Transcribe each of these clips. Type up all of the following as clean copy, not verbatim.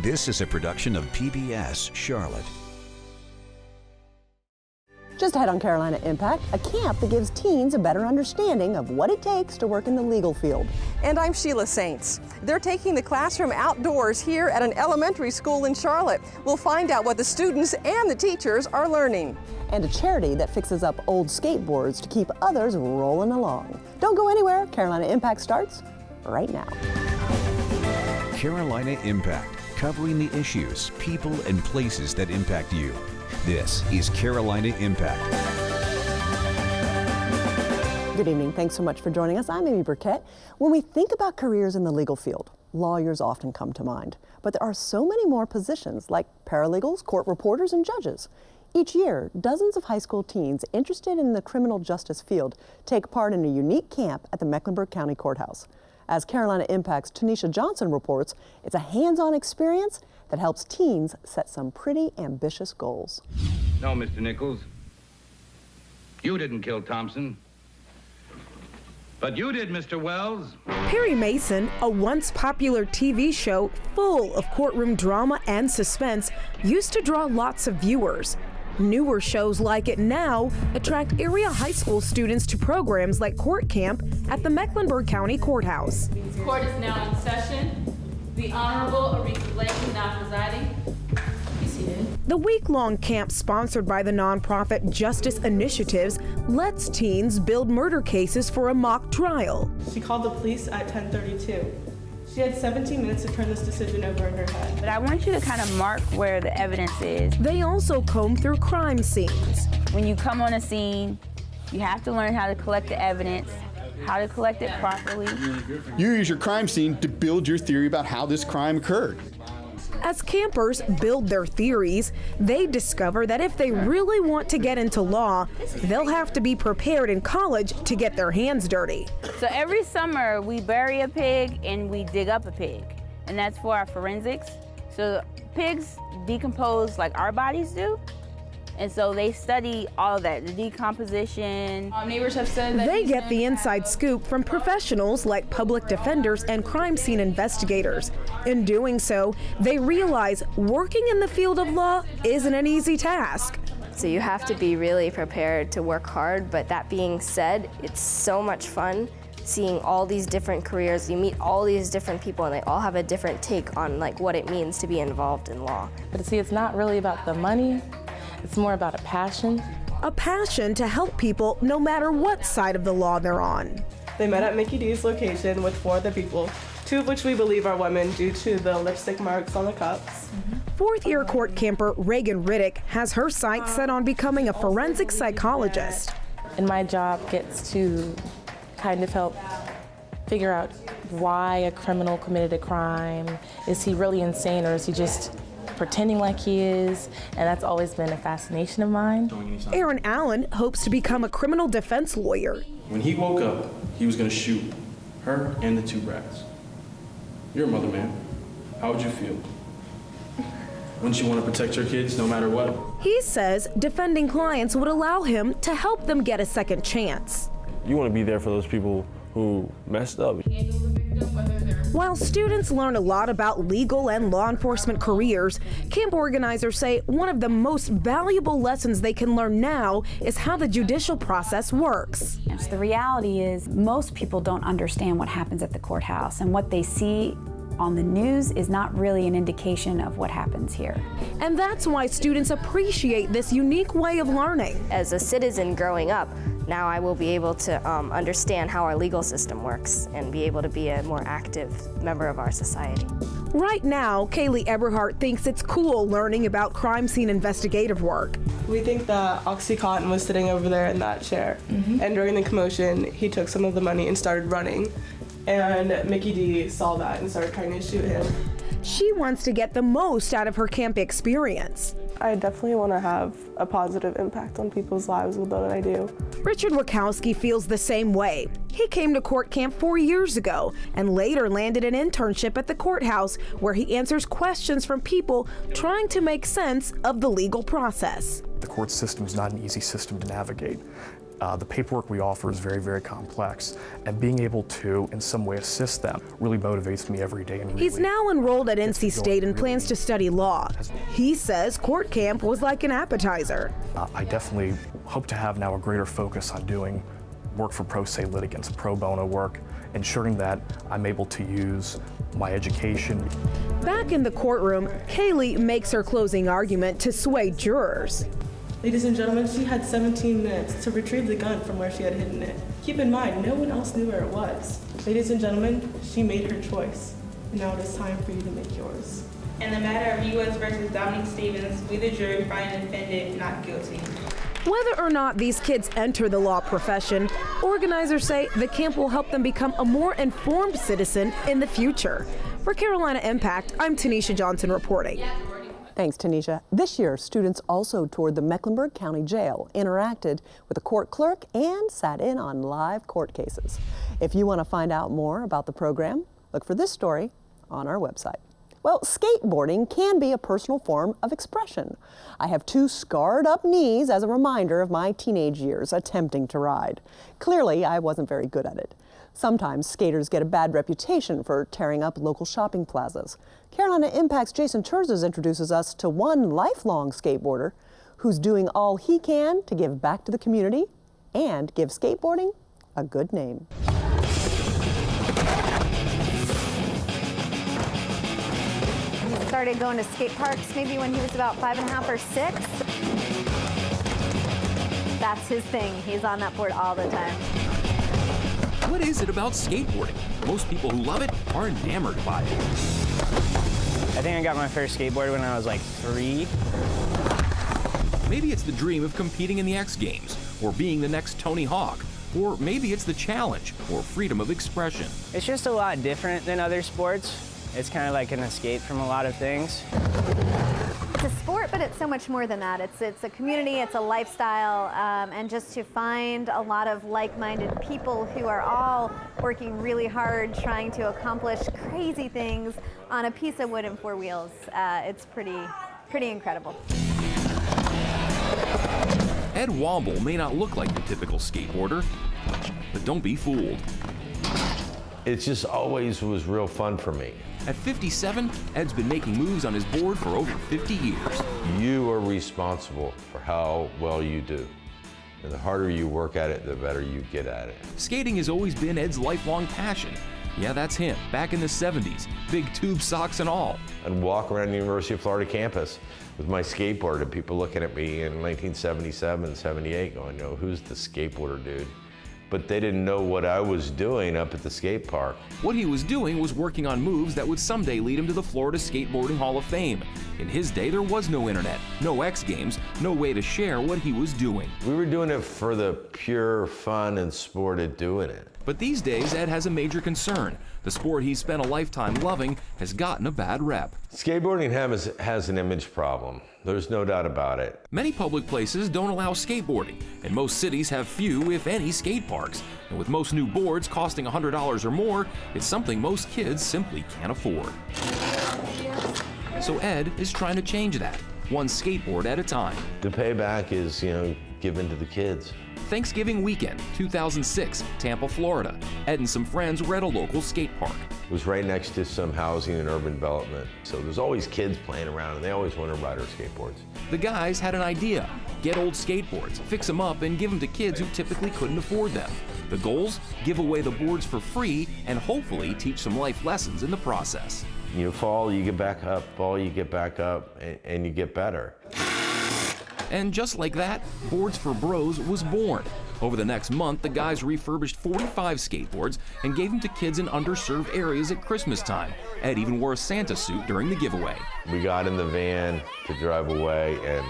This is a production of PBS Charlotte. Just ahead on Carolina Impact, a camp that gives teens a better understanding of what it takes to work in the legal field. And I'm Sheila Saints. They're taking the classroom outdoors here at an elementary school in Charlotte. We'll find out what the students and the teachers are learning. And a charity that fixes up old skateboards to keep others rolling along. Don't go anywhere. Carolina Impact starts right now. Carolina Impact, covering the issues, people, and places that impact you. This is Carolina Impact. Good evening. Thanks so much for joining us. I'm Amy Burkett. When we think about careers in the legal field, lawyers often come to mind. But there are so many more positions like paralegals, court reporters, and judges. Each year, dozens of high school teens interested in the criminal justice field take part in a unique camp at the Mecklenburg County Courthouse. As Carolina Impact's Tanisha Johnson reports, it's a hands-on experience that helps teens set some pretty ambitious goals. No, Mr. Nichols. You didn't kill Thompson. But you did, Mr. Wells. Perry Mason, a once popular TV show full of courtroom drama and suspense, used to draw lots of viewers. Newer shows like it now attract area high school students to programs like Court Camp at the Mecklenburg County Courthouse. Court is now in session. The Honorable Aretha Blakely now presiding. Be seated. The week-long camp sponsored by the nonprofit Justice Initiatives lets teens build murder cases for a mock trial. She called the police at 10:32. She had 17 minutes to turn this decision over in her head. But I want you to kind of mark where the evidence is. They also comb through crime scenes. When you come on a scene, you have to learn how to collect the evidence, how to collect it properly. You use your crime scene to build your theory about how this crime occurred. As campers build their theories, they discover that if they really want to get into law, they'll have to be prepared in college to get their hands dirty. So every summer we bury a pig and we dig up a pig, and that's for our forensics. So pigs decompose like our bodies do. And so they study all of that, the decomposition. Neighbors have said that they get the inside scoop from professionals like public defenders and crime scene investigators. In doing so, they realize working in the field of law isn't an easy task. So you have to be really prepared to work hard, but that being said, it's so much fun seeing all these different careers. You meet all these different people and they all have a different take on like what it means to be involved in law. But see, it's not really about the money. It's more about a passion. A passion to help people no matter what side of the law they're on. They met at Mickey D's location with 4 other people, 2 of which we believe are women due to the lipstick marks on the cups. Fourth-year court camper Reagan Riddick has her sights set on becoming a forensic psychologist. And my job gets to kind of help figure out why a criminal committed a crime. Is he really insane or is he just pretending like he is? And that's always been a fascination of mine. Aaron Allen hopes to become a criminal defense lawyer. When he woke up, he was gonna shoot her and the 2 brats. You're a mother, man. How would you feel? Wouldn't you want to protect your kids no matter what? He says defending clients would allow him to help them get a second chance. You want to be there for those people who messed up. While students learn a lot about legal and law enforcement careers, camp organizers say one of the most valuable lessons they can learn now is how the judicial process works. Yes, the reality is most people don't understand what happens at the courthouse, and what they see on the news is not really an indication of what happens here. And that's why students appreciate this unique way of learning. As a citizen growing up, now I will be able to understand how our legal system works and be able to be a more active member of our society. Right now, Kaylee Eberhardt thinks it's cool learning about crime scene investigative work. We think that OxyContin was sitting over there in that chair. And during the commotion, he took some of the money and started running. And Mickey D saw that and started trying to shoot him. She wants to get the most out of her camp experience. I definitely want to have a positive impact on people's lives with what I do. Richard Wachowski feels the same way. He came to court camp 4 years ago and later landed an internship at the courthouse where he answers questions from people trying to make sense of the legal process. The court system is not an easy system to navigate. The paperwork we offer is very, very complex, and being able to, in some way, assist them really motivates me every day. And He's now enrolled at NC State and plans to study law. He says court camp was like an appetizer. I definitely hope to have now a greater focus on doing work for pro se litigants, pro bono work, ensuring that I'm able to use my education. Back in the courtroom, Kaylee makes her closing argument to sway jurors. Ladies and gentlemen, she had 17 minutes to retrieve the gun from where she had hidden it. Keep in mind, no one else knew where it was. Ladies and gentlemen, she made her choice. Now it is time for you to make yours. In the matter of U.S. versus Dominic Stevens, we the jury find the defendant not guilty. Whether or not these kids enter the law profession, organizers say the camp will help them become a more informed citizen in the future. For Carolina Impact, I'm Tanisha Johnson reporting. Thanks, Tanisha. This year, students also toured the Mecklenburg County Jail, interacted with the court clerk, and sat in on live court cases. If you want to find out more about the program, look for this story on our website. Well, skateboarding can be a personal form of expression. I have 2 scarred up knees as a reminder of my teenage years attempting to ride. Clearly, I wasn't very good at it. Sometimes skaters get a bad reputation for tearing up local shopping plazas. Carolina Impact's Jason Terzes introduces us to one lifelong skateboarder who's doing all he can to give back to the community and give skateboarding a good name. Started going to skate parks maybe when he was about 5.5 or 6. That's his thing. He's on that board all the time. What is it about skateboarding? Most people who love it are enamored by it. I think I got my first skateboard when I was like 3. Maybe it's the dream of competing in the X Games, or being the next Tony Hawk, or maybe it's the challenge, or freedom of expression. It's just a lot different than other sports. It's kind of like an escape from a lot of things. It's a sport, but it's so much more than that. It's a community, it's a lifestyle, and just to find a lot of like-minded people who are all working really hard trying to accomplish crazy things on a piece of wood and 4 wheels. It's pretty incredible. Ed Womble may not look like the typical skateboarder, but don't be fooled. It just always was real fun for me. At 57, Ed's been making moves on his board for over 50 years. You are responsible for how well you do. And the harder you work at it, the better you get at it. Skating has always been Ed's lifelong passion. Yeah, that's him, back in the 70s, big tube socks and all. I'd walk around the University of Florida campus with my skateboard and people looking at me in 1977, 78 going, "Oh, who's the skateboarder dude?" But they didn't know what I was doing up at the skate park. What he was doing was working on moves that would someday lead him to the Florida Skateboarding Hall of Fame. In his day, there was no internet, no X Games, no way to share what he was doing. We were doing it for the pure fun and sport of doing it. But these days, Ed has a major concern. The sport he's spent a lifetime loving has gotten a bad rep. Skateboarding has an image problem. There's no doubt about it. Many public places don't allow skateboarding, and most cities have few, if any, skate parks. And with most new boards costing $100 or more, it's something most kids simply can't afford. So Ed is trying to change that, one skateboard at a time. The payback is, given to the kids. Thanksgiving weekend, 2006, Tampa, Florida. Ed and some friends were at a local skate park. It was right next to some housing and urban development, so there's always kids playing around, and they always want to ride our skateboards. The guys had an idea: get old skateboards, fix them up, and give them to kids who typically couldn't afford them. The goals? Give away the boards for free and hopefully teach some life lessons in the process. You fall, you get back up, fall, you get back up, and you get better. And just like that, Boards for Bros was born. Over the next month, the guys refurbished 45 skateboards and gave them to kids in underserved areas at Christmas time. Ed even wore a Santa suit during the giveaway. We got in the van to drive away and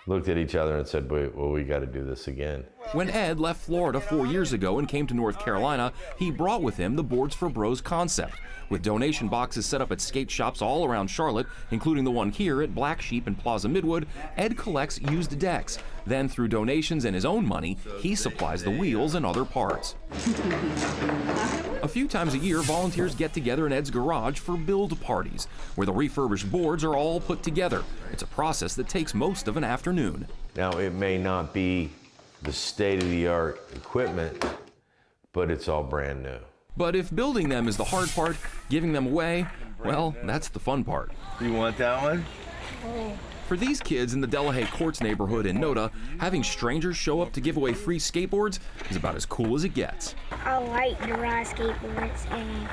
looked at each other and said, well, we got to do this again. When Ed left Florida 4 years ago and came to North Carolina, he brought with him the Boards for Bros concept. With donation boxes set up at skate shops all around Charlotte, including the one here at Black Sheep and Plaza Midwood, Ed collects used decks. Then, through donations and his own money, he supplies the wheels and other parts. A few times a year, volunteers get together in Ed's garage for build parties, where the refurbished boards are all put together. It's a process that takes most of an afternoon. Now, it may not be the state-of-the-art equipment, but it's all brand new. But if building them is the hard part, giving them away, well, that's the fun part. You want that one? For these kids in the Delahaye Courts neighborhood in Noda, having strangers show up to give away free skateboards is about as cool as it gets. I like to ride skateboards and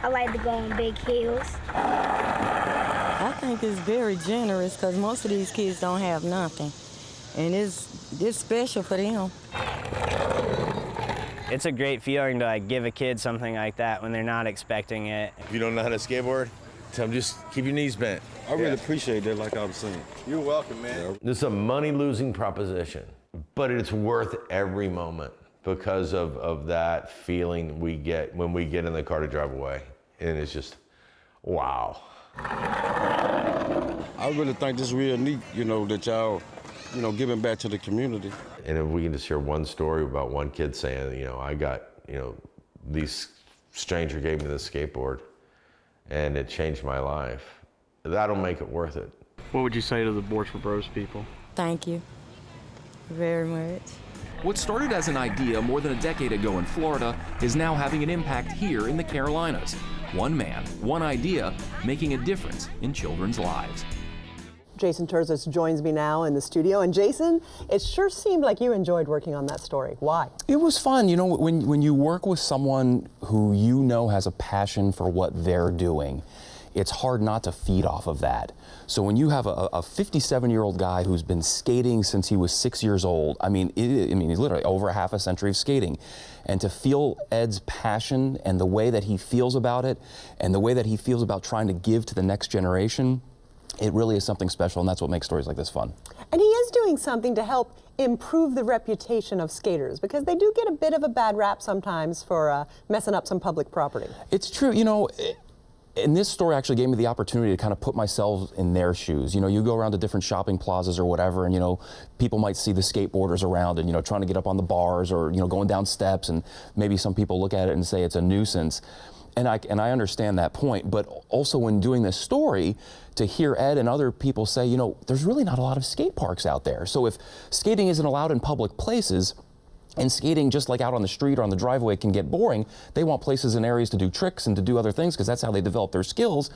I like to go on big hills. I think it's very generous because most of these kids don't have nothing. And it's special for them. It's a great feeling to give a kid something like that when they're not expecting it. If you don't know how to skateboard, tell them just keep your knees bent. I really appreciate that, like I was saying. You're welcome, man. This is a money-losing proposition, but it's worth every moment because of that feeling we get when we get in the car to drive away. And it's just, wow. I really think this is real neat, that y'all, giving back to the community. And if we can just hear one story about one kid saying, I got, these stranger gave me this skateboard and it changed my life. That'll make it worth it. What would you say to the Boards for Bros people? Thank you very much. What started as an idea more than a decade ago in Florida is now having an impact here in the Carolinas. One man, one idea, making a difference in children's lives. Jason Terzis joins me now in the studio. And Jason, it sure seemed like you enjoyed working on that story. Why? It was fun. When you work with someone who has a passion for what they're doing, it's hard not to feed off of that. So when you have a 57-year-old guy who's been skating since he was 6 years old, he's literally over half a century of skating, and to feel Ed's passion and the way that he feels about it, and the way that he feels about trying to give to the next generation, it really is something special, and that's what makes stories like this fun. And he is doing something to help improve the reputation of skaters, because they do get a bit of a bad rap sometimes for messing up some public property. It's true, and this story actually gave me the opportunity to kind of put myself in their shoes. You go around to different shopping plazas or whatever, and people might see the skateboarders around and trying to get up on the bars or going down steps, and maybe some people look at it and say it's a nuisance. And I understand that point, but also when doing this story, to hear Ed and other people say, there's really not a lot of skate parks out there. So if skating isn't allowed in public places, and skating just like out on the street or on the driveway can get boring, they want places and areas to do tricks and to do other things because that's how they develop their skills.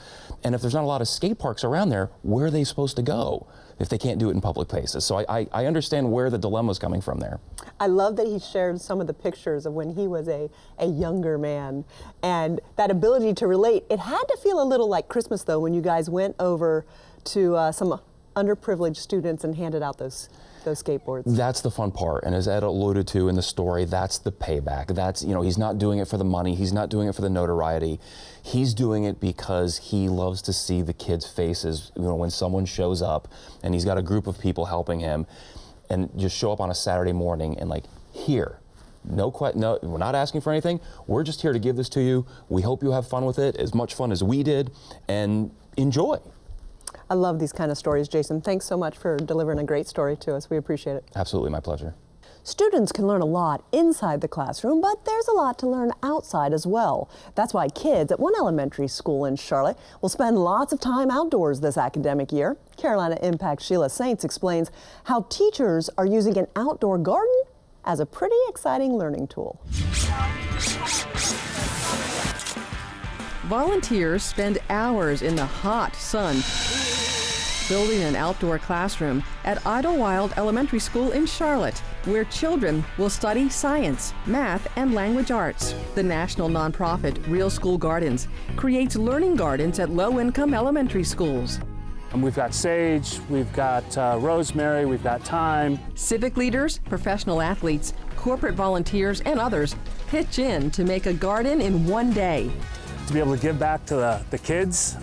And if there's not a lot of skate parks around there, where are they supposed to go if they can't do it in public places? So I understand where the dilemma is coming from there. I love that he shared some of the pictures of when he was a younger man, and that ability to relate. It had to feel a little like Christmas, though, when you guys went over to some underprivileged students and handed out those skateboards. That's the fun part, and as Ed alluded to in the story, that's the payback. That's, he's not doing it for the money, he's not doing it for the notoriety. He's doing it because he loves to see the kids' faces, when someone shows up and he's got a group of people helping him, and just show up on a Saturday morning and here. No, we're not asking for anything. We're just here to give this to you. We hope you have fun with it, as much fun as we did, and enjoy. I love these kind of stories, Jason. Thanks so much for delivering a great story to us. We appreciate it. Absolutely, my pleasure. Students can learn a lot inside the classroom, but there's a lot to learn outside as well. That's why kids at one elementary school in Charlotte will spend lots of time outdoors this academic year. Carolina Impact's Sheila Saints explains how teachers are using an outdoor garden as a pretty exciting learning tool. Volunteers spend hours in the hot sun building an outdoor classroom at Idlewild Elementary School in Charlotte, where children will study science, math, and language arts. The national nonprofit Real School Gardens creates learning gardens at low-income elementary schools. And we've got sage, we've got rosemary, we've got thyme. Civic leaders, professional athletes, corporate volunteers, and others pitch in to make a garden in one day. To be able to give back to the kids,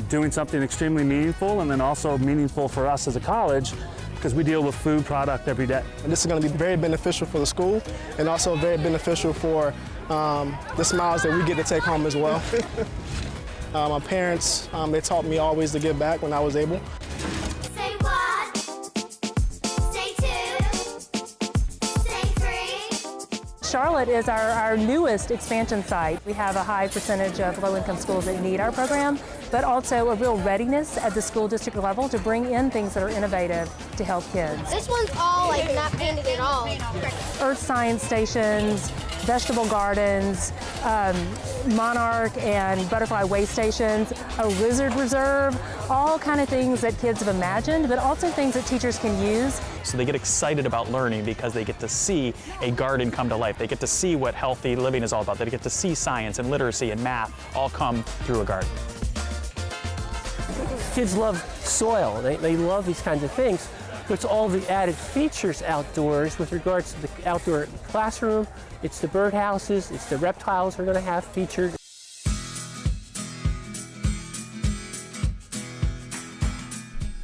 doing something extremely meaningful, and then also meaningful for us as a college, because we deal with food product every day. And this is going to be very beneficial for the school, and also very beneficial for the smiles that we get to take home as well. My parents, they taught me always to give back when I was able. Say one, say two, say three. Charlotte Charlotte is our newest expansion site. We have a high percentage of low-income schools that need our program, but also a real readiness at the school district level to bring in things that are innovative to help kids. This one's all like not painted at all. Earth science stations, vegetable gardens, monarch and butterfly way stations, a lizard reserve, all kind of things that kids have imagined, but also things that teachers can use. So they get excited about learning because they get to see a garden come to life. They get to see what healthy living is all about. They get to see science and literacy and math all come through a garden. Kids love soil. They love these kinds of things. It's all the added features outdoors with regards to the outdoor classroom. It's the birdhouses, it's the reptiles we're going to have featured.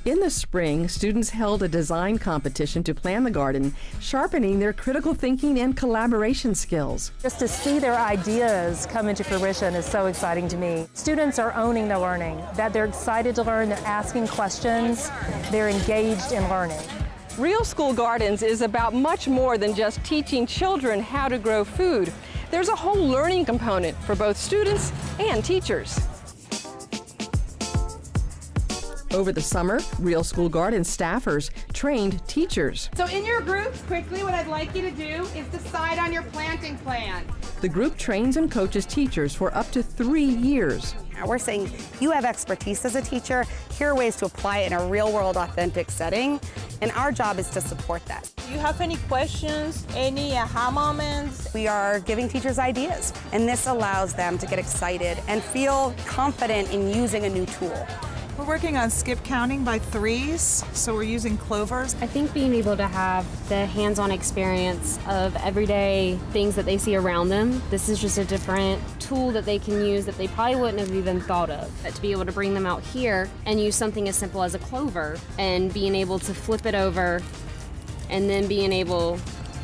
In the spring, students held a design competition to plan the garden, sharpening their critical thinking and collaboration skills. Just to see their ideas come into fruition is so exciting to me. Students are owning the learning, that they're excited to learn, they're asking questions, they're engaged in learning. Real School Gardens is about much more than just teaching children how to grow food. There's a whole learning component for both students and teachers. Over the summer, Real School Gardens staffers trained teachers. So in your groups, quickly, what I'd like you to do is decide on your planting plan. The group trains and coaches teachers for up to 3 years. We're saying you have expertise as a teacher, here are ways to apply it in a real-world, authentic setting, and our job is to support that. Do you have any questions, any aha moments? We are giving teachers ideas, and this allows them to get excited and feel confident in using a new tool. We're working on skip counting by threes, so we're using clovers. I think being able to have the hands-on experience of everyday things that they see around them, this is just a different tool that they can use that they probably wouldn't have even thought of. But to be able to bring them out here and use something as simple as a clover and being able to flip it over and then being able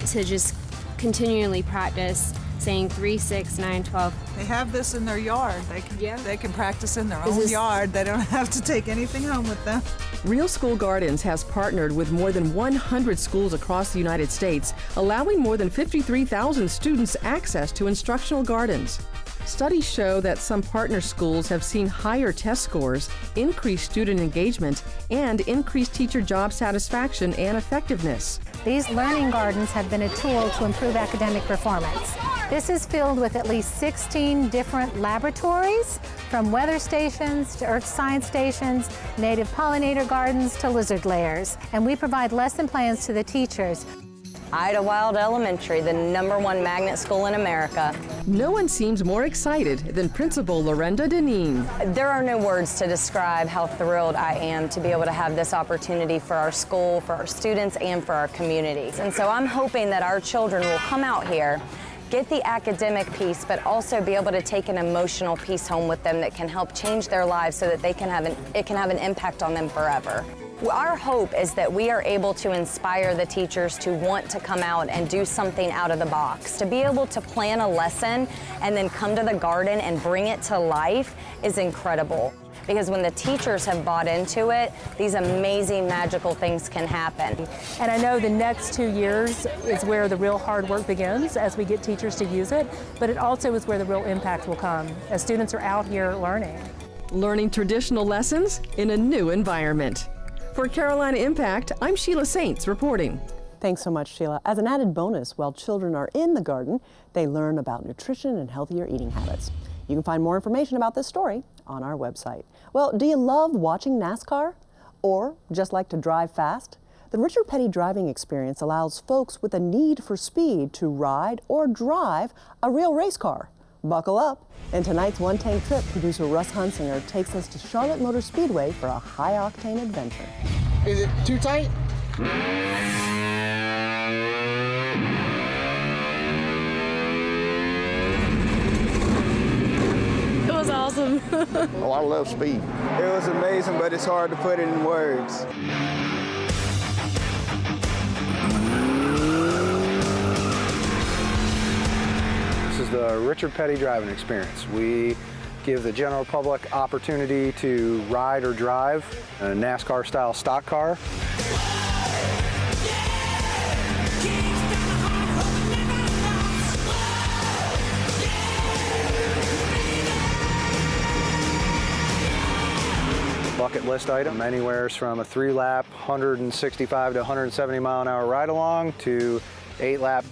to just continually practice saying 3, 6, 9, 12. They have this in their yard. They can practice in their own yard. They don't have to take anything home with them. Real School Gardens has partnered with more than 100 schools across the United States, allowing more than 53,000 students access to instructional gardens. Studies show that some partner schools have seen higher test scores, increased student engagement, and increased teacher job satisfaction and effectiveness. These learning gardens have been a tool to improve academic performance. This is filled with at least 16 different laboratories, from weather stations to earth science stations, native pollinator gardens to lizard lairs. And we provide lesson plans to the teachers. Idlewild Elementary, the #1 magnet school in America. No one seems more excited than Principal Lorenda Deneen. There are no words to describe how thrilled I am to be able to have this opportunity for our school, for our students, and for our communities. And so I'm hoping that our children will come out here, get the academic piece, but also be able to take an emotional piece home with them that can help change their lives so that it can have an impact on them forever. Our hope is that we are able to inspire the teachers to want to come out and do something out of the box. To be able to plan a lesson and then come to the garden and bring it to life is incredible. Because when the teachers have bought into it, these amazing, magical things can happen. And I know the next 2 years is where the real hard work begins as we get teachers to use it, but it also is where the real impact will come as students are out here learning. Learning traditional lessons in a new environment. For Carolina Impact, I'm Sheila Saints reporting. Thanks so much, Sheila. As an added bonus, while children are in the garden, they learn about nutrition and healthier eating habits. You can find more information about this story on our website. Well, do you love watching NASCAR? Or just like to drive fast? The Richard Petty driving experience allows folks with a need for speed to ride or drive a real race car. Buckle up. In tonight's One Tank Trip, producer Russ Hunsinger takes us to Charlotte Motor Speedway for a high-octane adventure. Is it too tight? It was awesome. Oh, I love speed. It was amazing, but it's hard to put it in words. This is the Richard Petty driving experience. We give the general public opportunity to ride or drive a NASCAR-style stock car. bucket list item. Anywhere from a 3-lap, 165 to 170 mile an hour ride along to 8-lap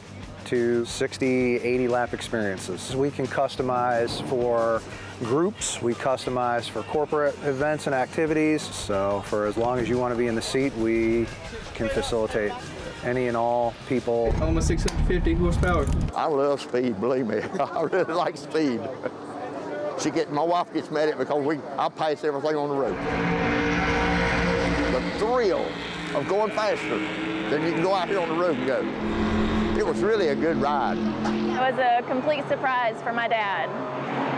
to 60, 80-lap experiences. We can customize for groups, we customize for corporate events and activities. So for as long as you want to be in the seat, we can facilitate any and all people. Almost 650 horsepower. I love speed, believe me. I really like speed. My wife gets mad at me because I pass everything on the road. The thrill of going faster than you can go out here on the road and go. It was really a good ride. It was a complete surprise for my dad.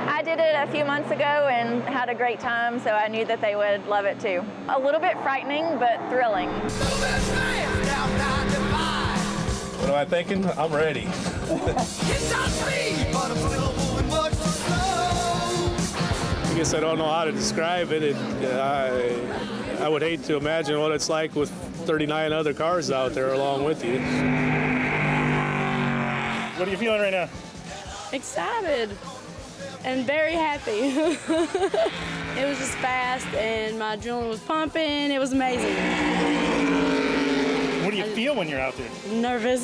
I did it a few months ago and had a great time, so I knew that they would love it too. A little bit frightening, but thrilling. What am I thinking? I'm ready. I guess I don't know how to describe it. I would hate to imagine what it's like with 39 other cars out there along with you. What are you feeling right now? Excited and very happy. It was just fast and my adrenaline was pumping. It was amazing. What do you feel when you're out there? Nervous.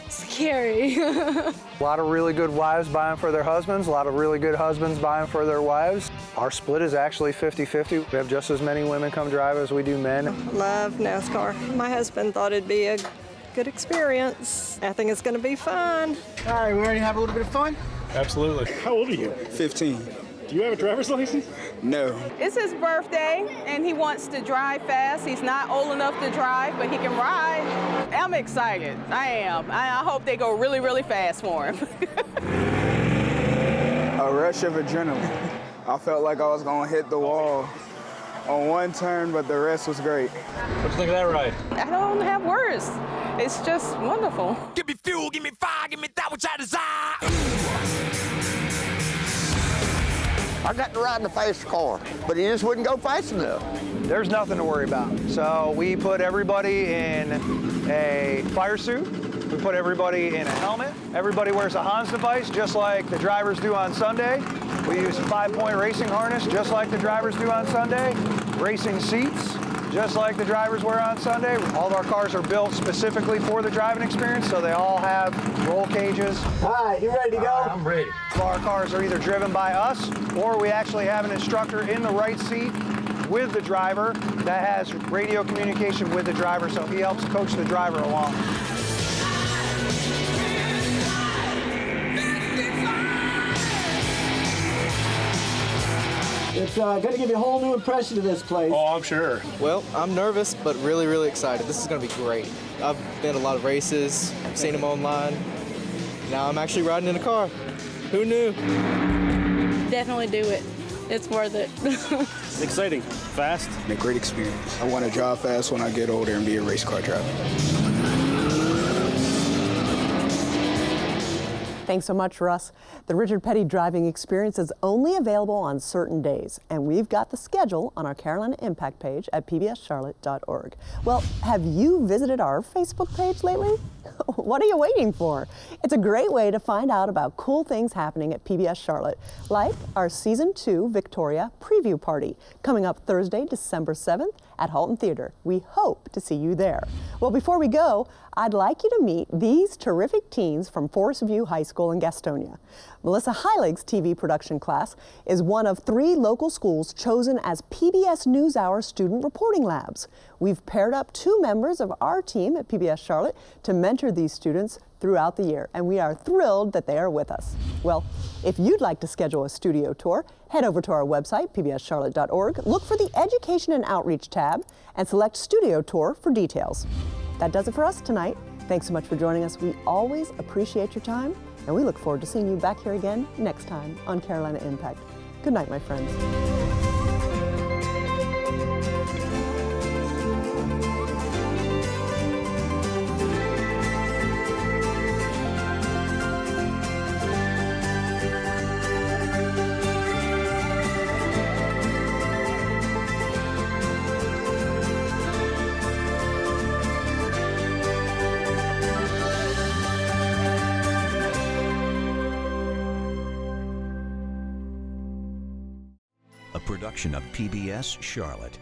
Scary. A lot of really good wives buying for their husbands, a lot of really good husbands buying for their wives. Our split is actually 50-50. We have just as many women come drive as we do men. Love NASCAR. My husband thought it'd be a good experience. I think it's going to be fun. All right, we already have a little bit of fun? Absolutely. How old are you? 15. Do you have a driver's license? No. It's his birthday, and he wants to drive fast. He's not old enough to drive, but he can ride. I'm excited. I am. I hope they go really, really fast for him. A rush of adrenaline. I felt like I was going to hit the wall on one turn, but the rest was great. What do you think of that ride? I don't have words. It's just wonderful. Give me fuel, give me fire, give me that which I desire. I got to ride in a fast car, but he just wouldn't go fast enough. There's nothing to worry about. So we put everybody in a fire suit. We put everybody in a helmet. Everybody wears a Hans device, just like the drivers do on Sunday. We use a 5-point racing harness, just like the drivers do on Sunday. Racing seats, just like the drivers wear on Sunday. All of our cars are built specifically for the driving experience, so they all have roll cages. All right, you ready to go? I'm ready. Our cars are either driven by us, or we actually have an instructor in the right seat with the driver that has radio communication with the driver, so he helps coach the driver along. It's going to give you a whole new impression of this place. Oh, I'm sure. Well, I'm nervous, but really, really excited. This is going to be great. I've been to a lot of races, seen them online. Now I'm actually riding in a car. Who knew? Definitely do it. It's worth it. It's exciting, fast, and a great experience. I want to drive fast when I get older and be a race car driver. Thanks so much, Russ. The Richard Petty driving experience is only available on certain days, and we've got the schedule on our Carolina Impact page at pbscharlotte.org. Well, have you visited our Facebook page lately? What are you waiting for? It's a great way to find out about cool things happening at PBS Charlotte, like our Season 2 Victoria preview party coming up Thursday, December 7th at Halton Theater. We hope to see you there. Well, before we go, I'd like you to meet these terrific teens from Forest View High School in Gastonia. Melissa Heilig's TV production class is one of 3 local schools chosen as PBS NewsHour student reporting labs. We've paired up 2 members of our team at PBS Charlotte to mentor these students throughout the year, and we are thrilled that they are with us. Well, if you'd like to schedule a studio tour, head over to our website, pbscharlotte.org, look for the Education and Outreach tab, and select Studio Tour for details. That does it for us tonight. Thanks so much for joining us. We always appreciate your time, and we look forward to seeing you back here again next time on Carolina Impact. Good night, my friends. a production of PBS Charlotte.